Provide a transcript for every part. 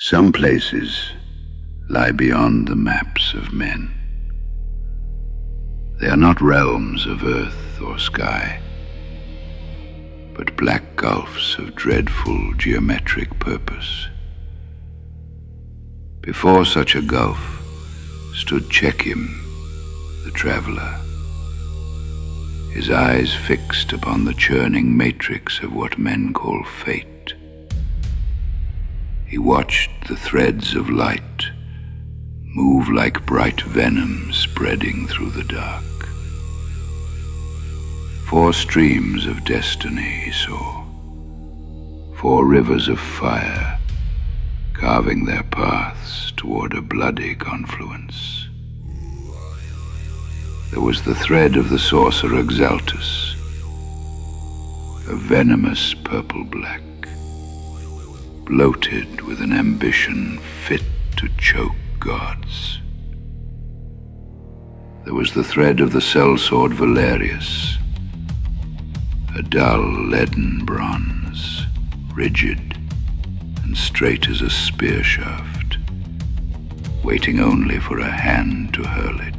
Some places lie beyond the maps of men. They are not realms of earth or sky, but black gulfs of dreadful geometric purpose. Before such a gulf stood Çekim, the traveler, his eyes fixed upon the churning matrix of what men call fate. He watched the threads of light move like bright venom spreading through the dark. 4 streams of destiny he saw, 4 rivers of fire carving their paths toward a bloody confluence. There was the thread of the sorcerer Xaltus, a venomous purple-black, bloated with an ambition fit to choke gods. There was the thread of the sellsword Valerius, a dull leaden bronze, rigid and straight as a spear shaft, waiting only for a hand to hurl it.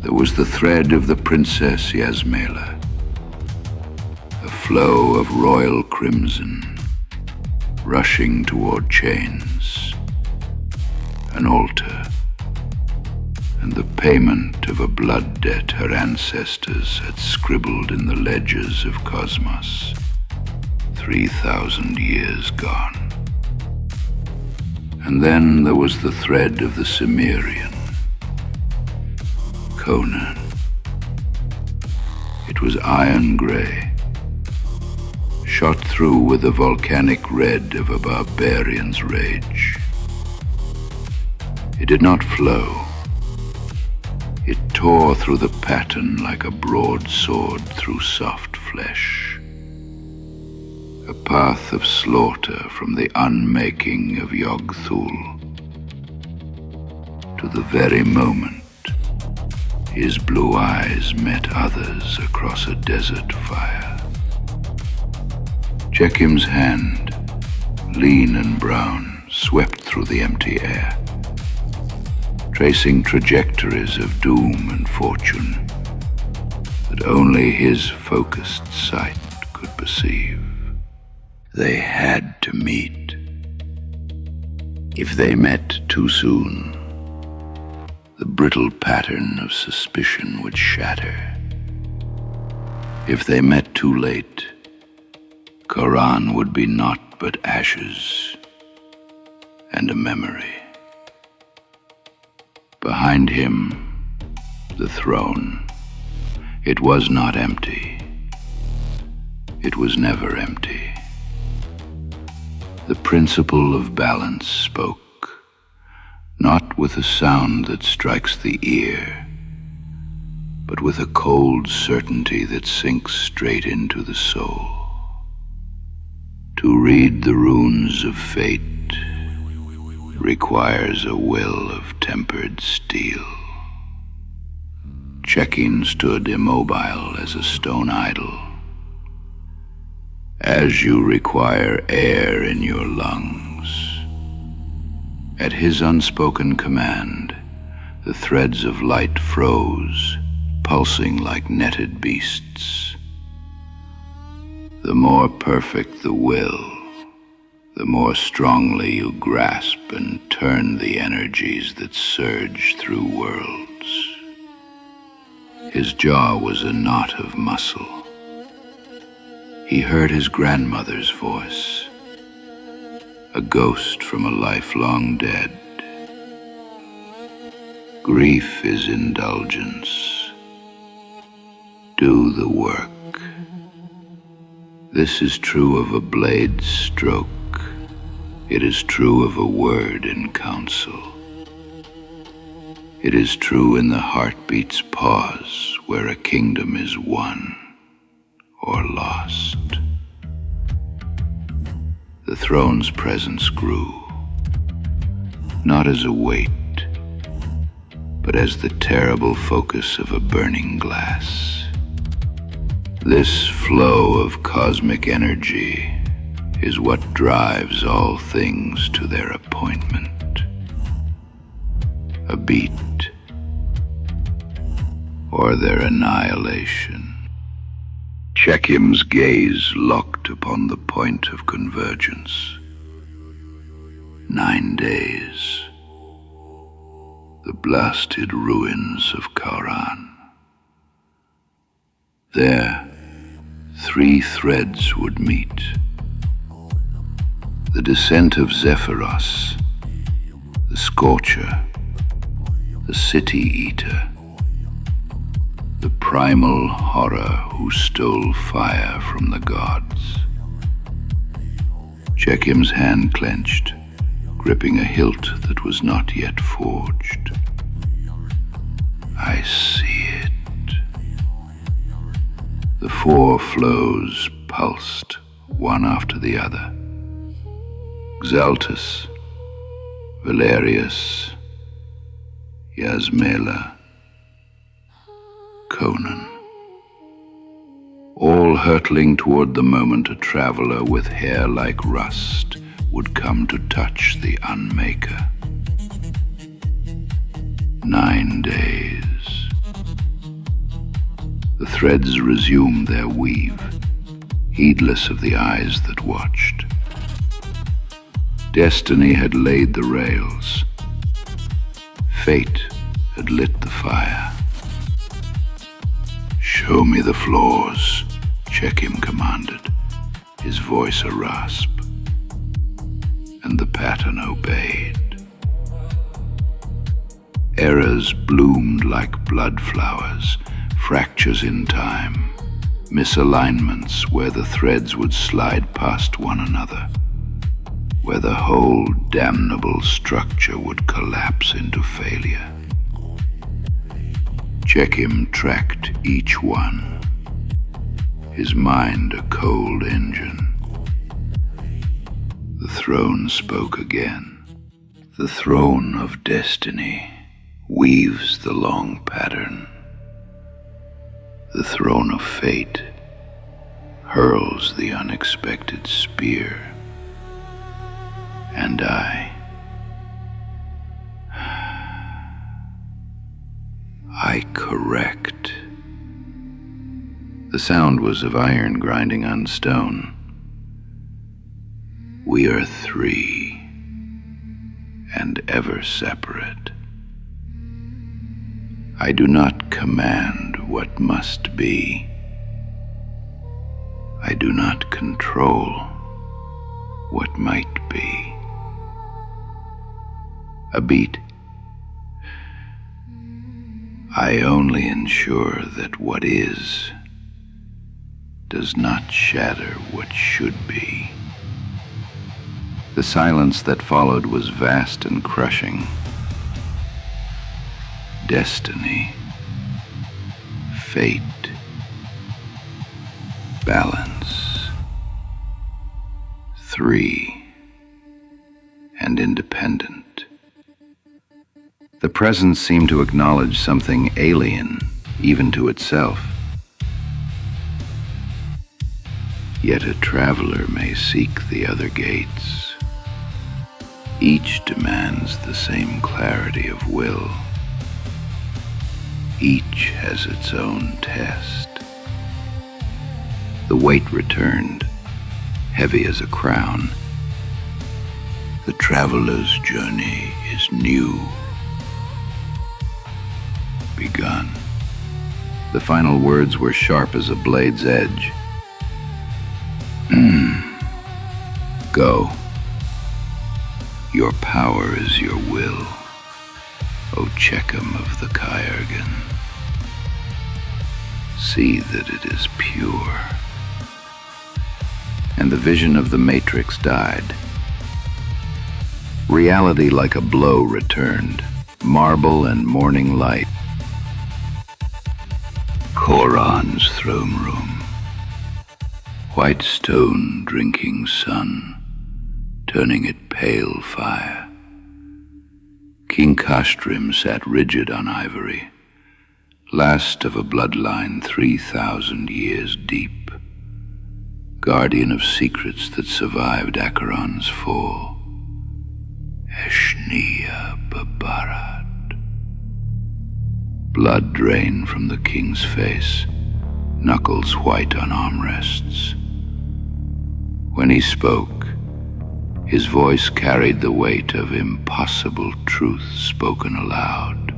There was the thread of the Princess Yasmela, a flow of royal crimson, rushing toward chains, an altar, and the payment of a blood debt her ancestors had scribbled in the ledgers of Cosmos, 3,000 years gone. And then there was the thread of the Cimmerian, CONAN. It was iron gray, shot through with the volcanic red of a barbarian's rage. It did not flow. It tore through the pattern like a broadsword through soft flesh. A path of slaughter from the unmaking of Yog-Thul to the very moment his blue eyes met others across a desert fire. Çekim's hand, lean and brown, swept through the empty air, tracing trajectories of doom and fortune that only his focused sight could perceive. They had to meet. If they met too soon, the brittle pattern of suspicion would shatter. If they met too late, Khauran would be naught but ashes and a memory. Behind him, the throne. It was not empty. It was never empty. The principle of balance spoke, not with a sound that strikes the ear, but with a cold certainty that sinks straight into the soul. To read the runes of fate requires a will of tempered steel. Çekim stood immobile as a stone idol. As you require air in your lungs. At his unspoken command, the threads of light froze, pulsing like netted beasts. The more perfect the will, the more strongly you grasp and turn the energies that surge through worlds. His jaw was a knot of muscle. He heard his grandmother's voice, a ghost from a lifelong dead. Grief is indulgence. Do the work. This is true of a blade's stroke. It is true of a word in counsel. It is true in the heartbeat's pause where a kingdom is won or lost. The throne's presence grew, not as a weight, but as the terrible focus of a burning glass. This flow of cosmic energy is what drives all things to their appointment. A beat, or their annihilation. Çekim's gaze locked upon the point of convergence. 9 days. The blasted ruins of Khauran. There, 3 threads would meet. The descent of Zephiros, the Scorcher, the City Eater, the primal horror who stole fire from the gods. Çekim's hand clenched, gripping a hilt that was not yet forged. I see it. The 4 flows pulsed, one after the other. Xaltus, Valerius, Yasmela, CONAN, all hurtling toward the moment a traveler with hair like rust would come to touch the Unmaker. 9 days. The threads resumed their weave, heedless of the eyes that watched. Destiny had laid the rails. Fate had lit the fire. "Show me the floors," Çekim commanded, his voice a rasp. And the pattern obeyed. Errors bloomed like blood flowers, fractures in time, misalignments where the threads would slide past one another, where the whole damnable structure would collapse into failure. Çekim tracked each one, his mind a cold engine. The throne spoke again. The throne of destiny weaves the long pattern. The throne of fate hurls the unexpected spear. And I correct. The sound was of iron grinding on stone. We are 3, and ever separate. I do not command what must be. I do not control what might be. A beat. I only ensure that what is does not shatter what should be. The silence that followed was vast and crushing. Destiny, fate, balance. 3, and independent. The presence seemed to acknowledge something alien, even to itself. Yet a traveler may seek the other gates. Each demands the same clarity of will. Each has its own test. The weight returned, heavy as a crown. The traveler's journey is new. Begun. The final words were sharp as a blade's edge. Go. Your power is your will, O Çekim of the Khauran. See that it is pure. And the vision of the matrix died. Reality like a blow returned, marble and morning light. Khauran's throne room. White stone drinking sun, turning it pale fire. King Khauran sat rigid on ivory, last of a bloodline 3,000 years deep. guardian of secrets that survived Acheron's fall. Eshnia Babarat. Blood drained from the king's face, knuckles white on armrests. When he spoke, his voice carried the weight of impossible truth spoken aloud.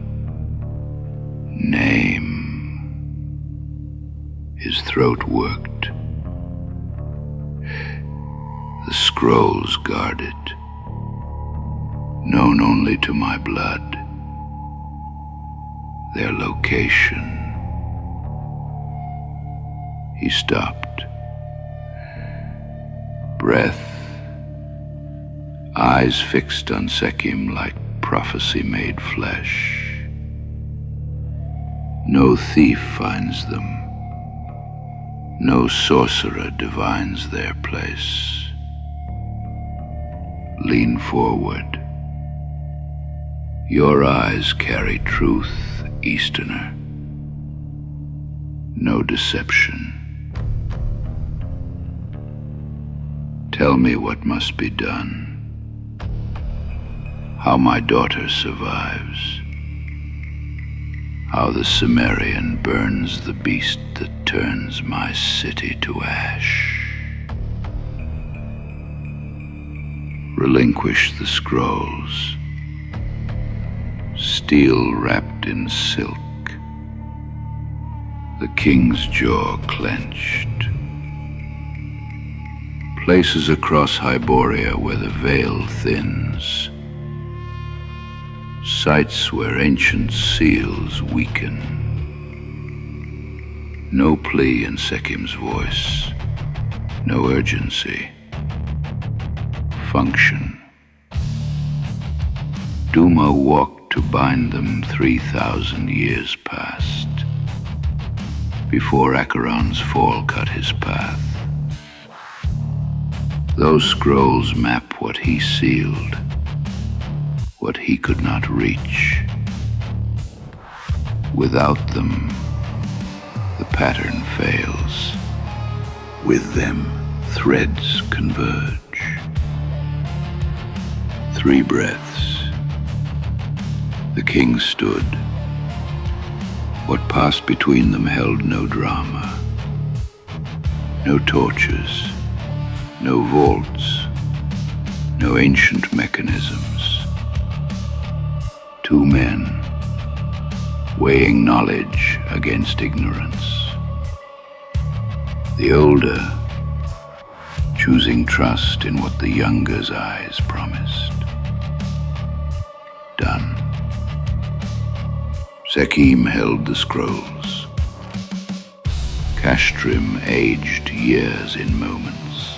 Name. His throat worked. The scrolls guarded, known only to my blood. Their location. He stopped. Breath. Eyes fixed on Çekim like prophecy made flesh. No thief finds them. No sorcerer divines their place. Lean forward. Your eyes carry truth, Easterner. No deception. Tell me what must be done. How my daughter survives. How the Cimmerian burns the beast that turns my city to ash. Relinquish the scrolls. Steel wrapped in silk. The king's jaw clenched. Places across Hyboria where the veil thins. Sites where ancient seals weaken. No plea in Çekim's voice. No urgency. Function. Duma walked to bind them 3,000 years past. Before Acheron's fall cut his path. Those scrolls map what he sealed. What he could not reach. Without them, the pattern fails. With them, threads converge. 3 breaths. The king stood. What passed between them held no drama. No torches. No vaults. No ancient mechanisms. 2 men, weighing knowledge against ignorance. The older, choosing trust in what the younger's eyes promised. Done. Çekim held the scrolls. Castrim aged years in moments.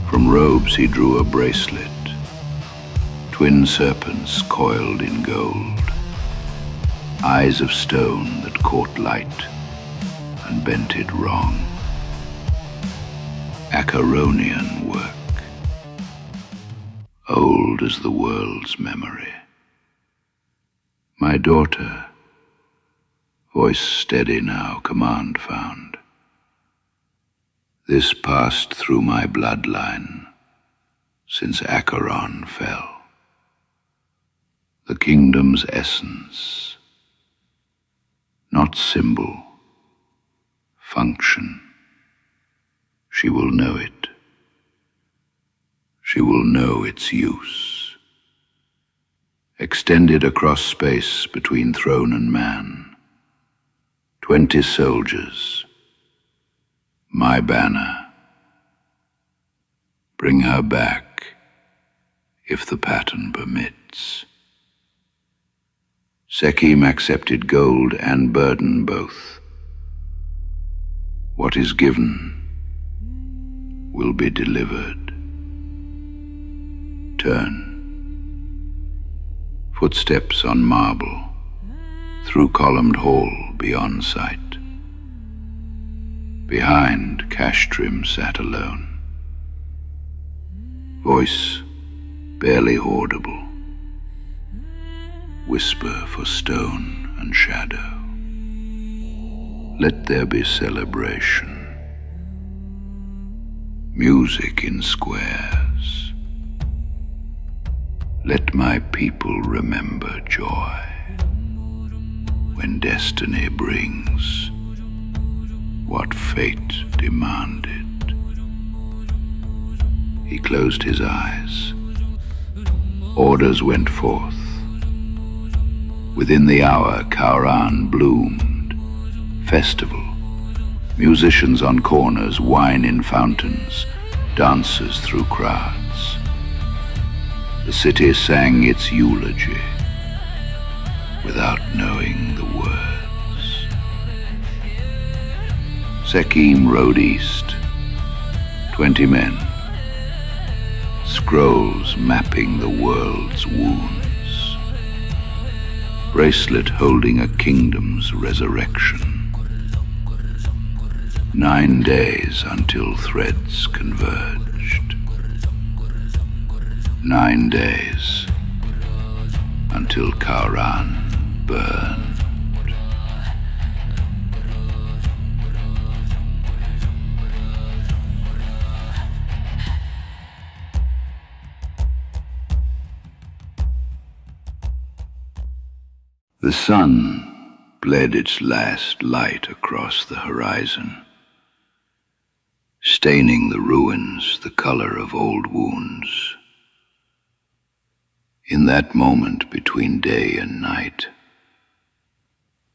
From robes he drew a bracelet. Twin serpents coiled in gold, eyes of stone that caught light and bent it wrong. Acheronian work, old as the world's memory. My daughter, voice steady now, command found. This passed through my bloodline since Acheron fell. The kingdom's essence, not symbol, function. She will know it. She will know its use. Extended across space between throne and man. 20 soldiers. My banner. Bring her back, if the pattern permits. Çekim accepted gold and burden both. What is given will be delivered. Turn. Footsteps on marble, through columned hall beyond sight. Behind, Castrim sat alone. Voice barely audible. Whisper for stone and shadow. Let there be celebration. music in squares. Let my people remember joy when destiny brings what fate demanded. He closed his eyes. Orders went forth. Within the hour, Khauran bloomed. Festival. Musicians on corners, wine in fountains, dancers through crowds. The city sang its eulogy without knowing the words. Çekim rode east. 20 men. Scrolls mapping the world's wounds. Bracelet holding a kingdom's resurrection. 9 days until threads converged. 9 days until Khauran burned. The sun bled its last light across the horizon, staining the ruins the color of old wounds. In that moment between day and night,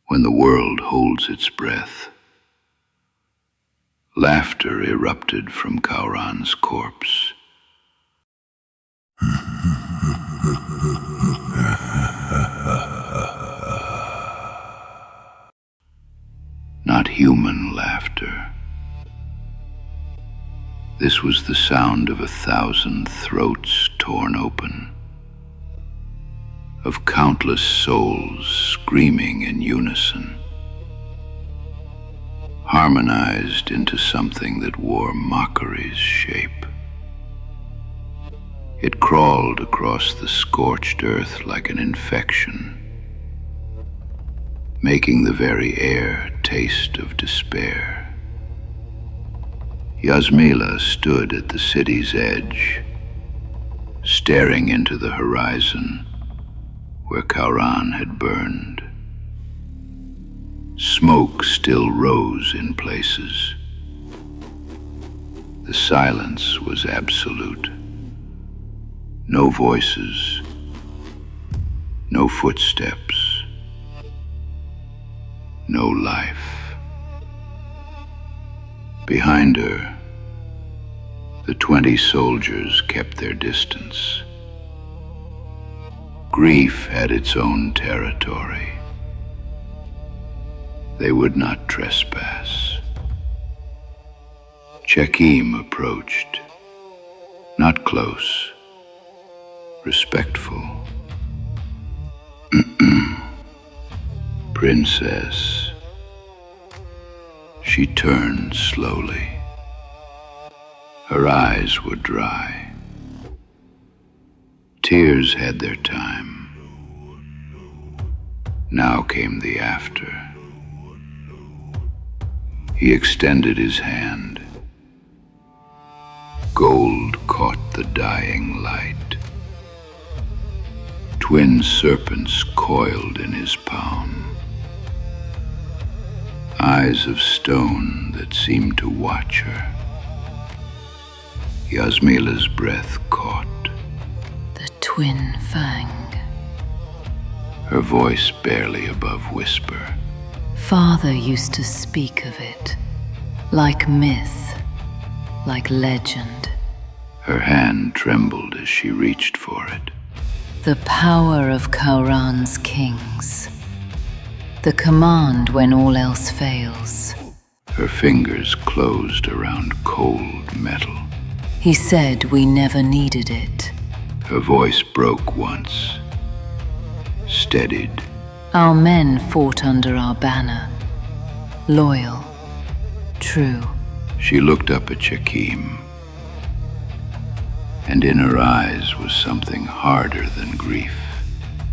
when the world holds its breath, laughter erupted from Khauran's corpse. Not human laughter. This was the sound of 1,000 throats torn open, of countless souls screaming in unison, harmonized into something that wore mockery's shape. It crawled across the scorched earth like an infection, making the very air taste of despair. Yasmela stood at the city's edge, staring into the horizon where Khauran had burned. Smoke still rose in places. The silence was absolute. No voices, no footsteps, no life. Behind her, the 20 soldiers kept their distance. Grief had its own territory. They would not trespass. Çekim approached, not close, respectful. Princess. She turned slowly. Her eyes were dry. Tears had their time. Now came the after. He extended his hand. Gold caught the dying light. Twin serpents coiled in his palm. Eyes of stone that seemed to watch her. Yasmela's breath caught. The twin fang. Her voice barely above whisper. Father used to speak of it, like myth, like legend. Her hand trembled as she reached for it. The power of Khauran's kings. The command when all else fails. Her fingers closed around cold metal. He said we never needed it. Her voice broke once, steadied. Our men fought under our banner, loyal, true. She looked up at Çekim, and in her eyes was something harder than grief.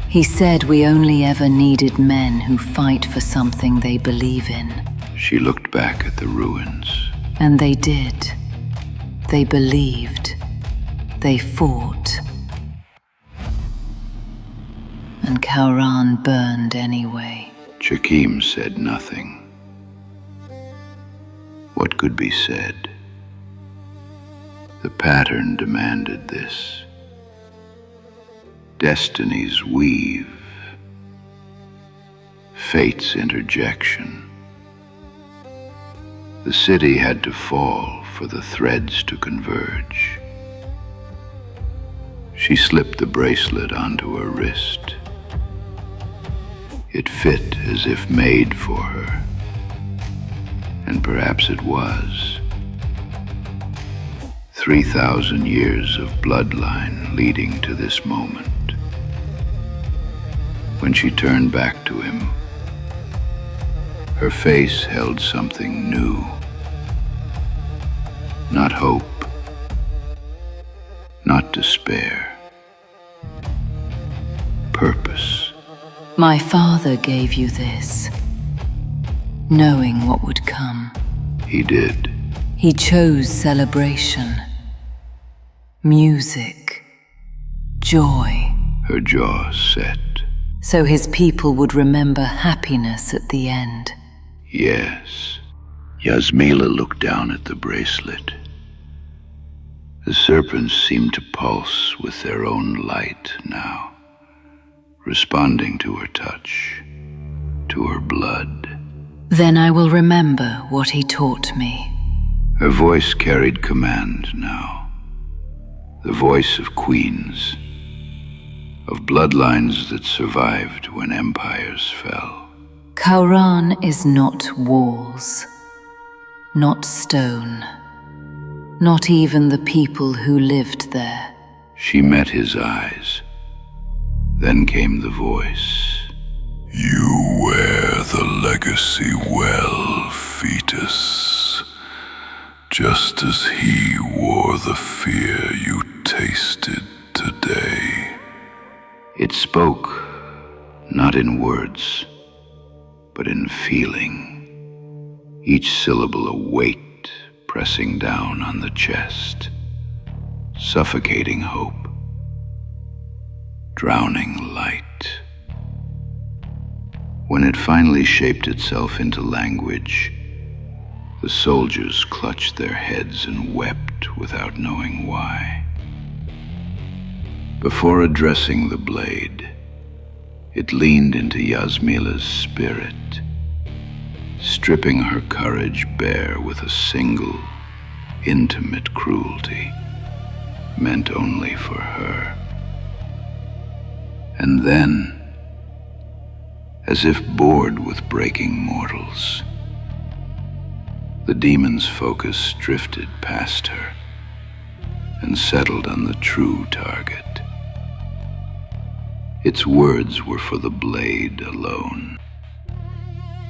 He said we only ever needed men who fight for something they believe in. She looked back at the ruins. And they did. They believed. They fought. And Khauran burned anyway. Çekim said nothing. What could be said? The pattern demanded this. Destinies weave. Fate's interjection. The city had to fall for the threads to converge. She slipped the bracelet onto her wrist. It fit as if made for her. And perhaps it was. 3,000 years of bloodline leading to this moment. When she turned back to him, her face held something new. Not hope, not despair. Purpose. My father gave you this, knowing what would come. He did. He chose celebration, music, joy. Her jaw set. So his people would remember happiness at the end. Yes. Yasmela looked down at the bracelet. The serpents seemed to pulse with their own light now, responding to her touch, to her blood. Then I will remember what he taught me. Her voice carried command now. The voice of queens, of bloodlines that survived when empires fell. Khauran is not walls, not stone, not even the people who lived there. She met his eyes. Then came the voice. You wear the legacy well, fetus, just as he wore the fear you tasted today. It spoke, not in words, but in feeling, each syllable a weight pressing down on the chest, suffocating hope, drowning light. When it finally shaped itself into language, the soldiers clutched their heads and wept without knowing why. Before addressing the blade, it leaned into Yasmela's spirit, stripping her courage bare with a single, intimate cruelty meant only for her. And then, as if bored with breaking mortals, the demon's focus drifted past her and settled on the true target. Its words were for the blade alone.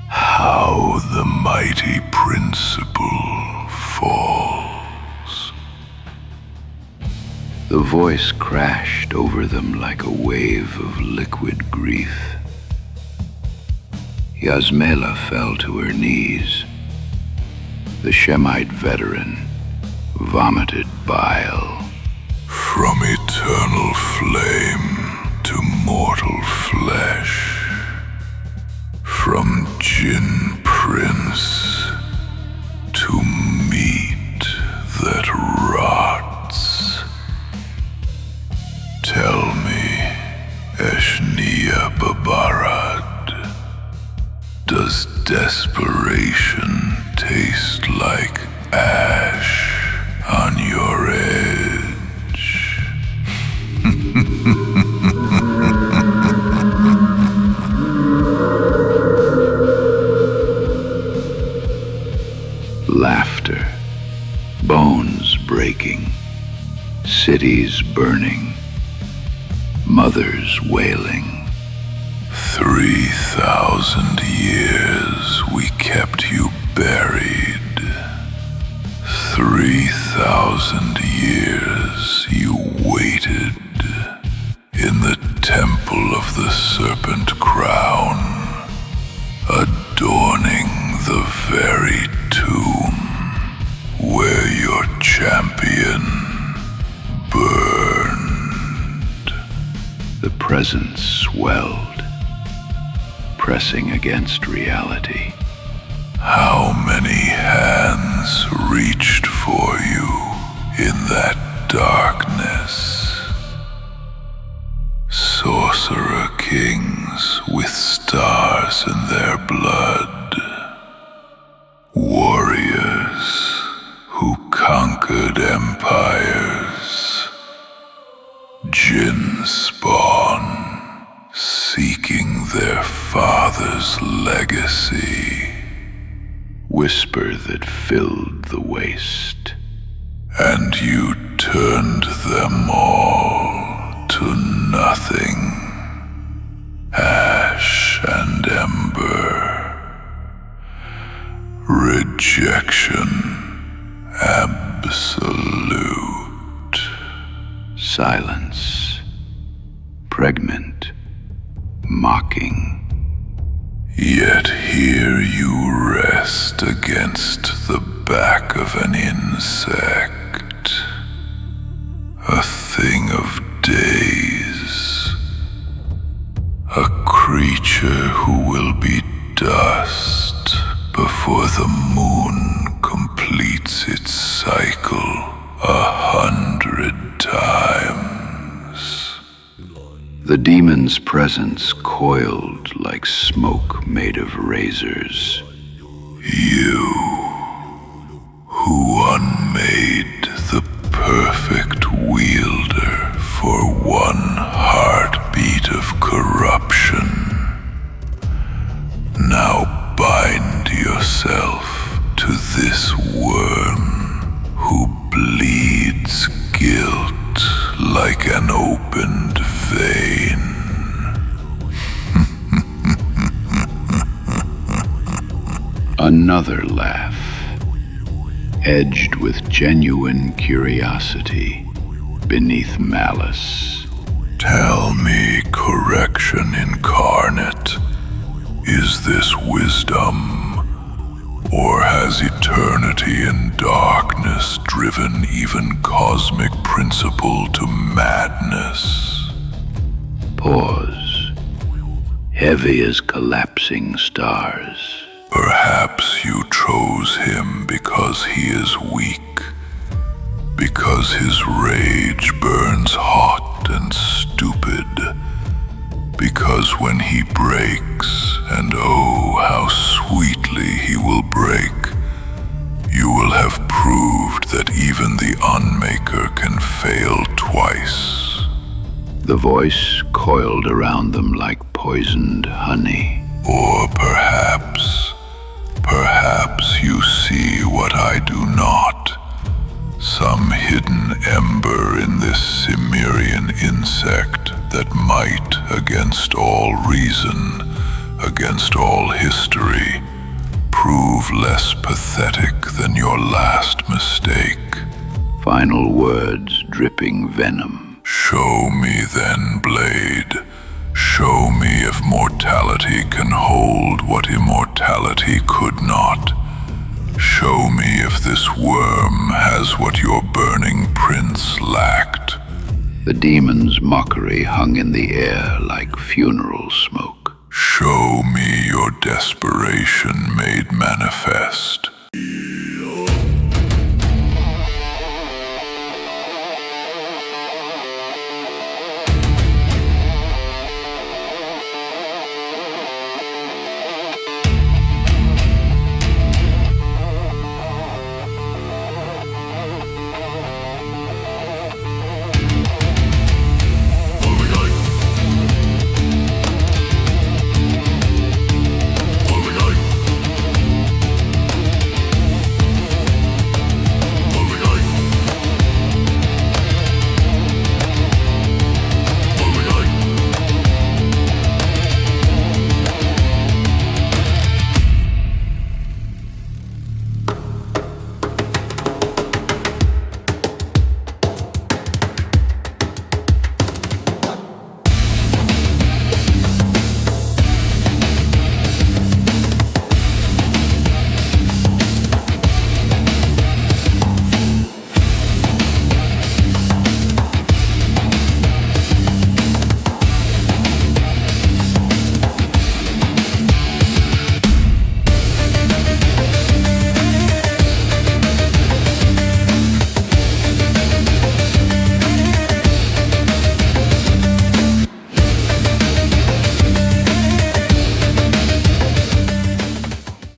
How the mighty principle falls. The voice crashed over them like a wave of liquid grief. Yasmela fell to her knees. The Shemite veteran vomited bile. From eternal flame to mortal flesh, from Jinn Prince to meat that rots. Tell me, Eshnia Babarad, does desperation taste like ash on your edge? Laughter, bones breaking, cities burning, mothers wailing. 3,000 years we kept you buried. 3,000 years you waited in the temple of the serpent crown, adorning the very tomb where your champion The presence swelled, pressing against reality. How many hands reached for you in that darkness? Sorcerer kings with stars in their blood. Warriors who conquered empires. Jinn spawn seeking their father's legacy. Whisper that filled the waste. And you turned them all to nothing. Ash and ember. Rejection absolute. Silence. Pregnant. Mocking. Yet here you rest against the back of an insect. A thing of days. A creature who will be dust before the moon completes its cycle 100 times. The demon's presence coiled like smoke made of razors. You, who unmade the perfect wielder for one heartbeat of corruption, now bind yourself to this worm who bleeds guilt like an opened vein. Another laugh, edged with genuine curiosity beneath malice. Tell me, correction incarnate, is this wisdom? Or has eternity and darkness driven even cosmic principle to madness? Pause, heavy as collapsing stars. Perhaps you chose him because he is weak, because his rage burns hot and stupid, because when he breaks, and oh, how sweetly he will break, you will have proved that even the Unmaker can fail twice. The voice coiled around them like poisoned honey. Or perhaps you see what I do not. Some hidden ember in this Cimmerian insect that might, against all reason, against all history, prove less pathetic than your last mistake. Final words dripping venom. Show me then, blade. Show me if mortality can hold what immortality could not. Show me if this worm has what your burning prince lacked. The demon's mockery hung in the air like funeral smoke. Show me your desperation made manifest.